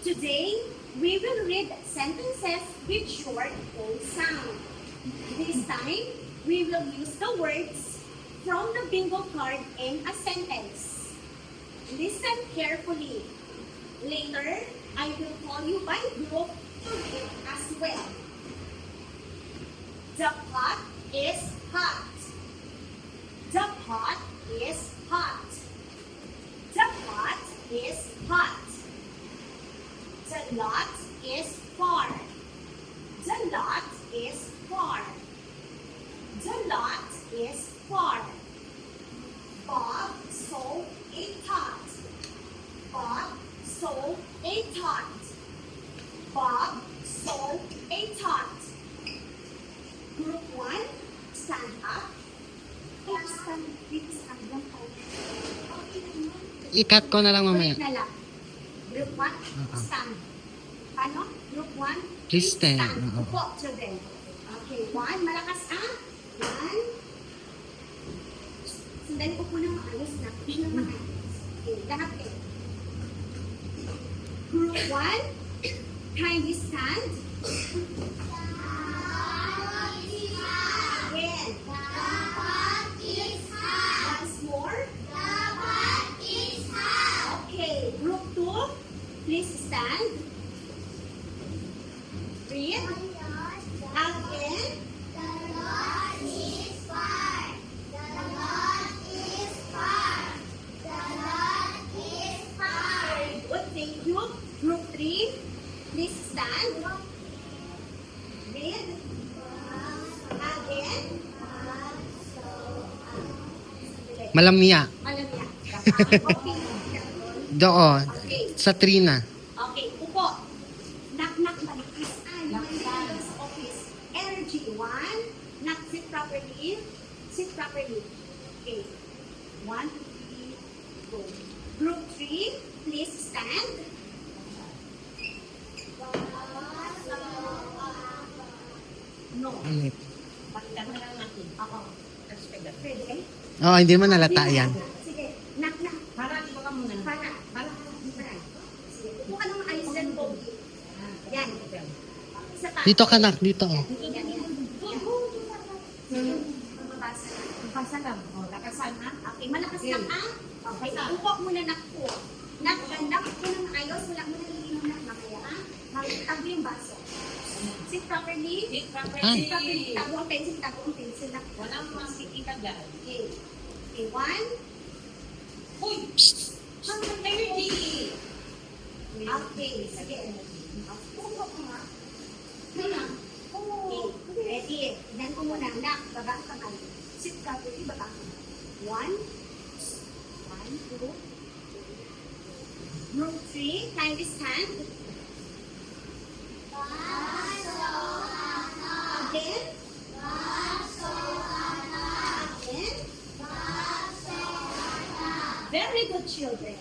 Today, we will read sentences with short O sound. This time, we will use the words from the bingo card in a sentence. Listen carefully. Later, I will call you by group to read as well. The pot is hot. The pot is hot. The pot is hot. The lot is far. The lot is far. The lot is far. Bob sold a tot. Bob sold a tot. Bob sold a tot. Group 1, stand up. Oops, stand lang tayo. I-cut ko na lang mamaya. Ulit na lang. Group 1, stand. Paano? Group 1, Please stand. Upo, children. Okay, 1, malakas ah. 1. Sandali ko po ng maayos na. Push ng maayos. Okay, lahat eh. Group 1, kindly stand. Again. Once more. Okay, group 2, please stand. Read. Again. Very good, thank you. Group 3, please stand. Read. Again. Malamya. Alam niya. Okay. Doon. Okay. Sa Trina. Okay, upo. Knock-knock malakas. Malakas office. Energy. 1. Knock, sit properly. Sit properly. Okay. 1, 2, 3, go. Group 3, please stand. No. Ulit. Pakita na lang natin. Oo. Pwede? Oo, hindi mo nalata yan. Sige. Knock-knock. Para, di ba ka muna? Para. Sige. Upo ka ng ayos dyan, Pogi. Yan. Isa pa. Dito ka na. Dito. Oh. Yan, yan. Mabasa na. Pasa lang. O, lakasan ha. Okay, malakas lang ah. Okay, upo muna na po. Nakganda po ng ayos. Wala mo nalilinom na mamaya ah. Tago yung baso. Sit properly. Sit properly. Sit properly. Tago ang pencil. Tago ang pencil. Walang makikita dyan. Okay. Okay, 1. Uy! Hanggang 30! Okay, sige. Upo ko nga. Okay, ready. Tignan ko muna. Nak, baba ang kamay. Sit properly, baba ang kamay. 1, 2. Group 3, kindly stand. Again. Again. Very good, children.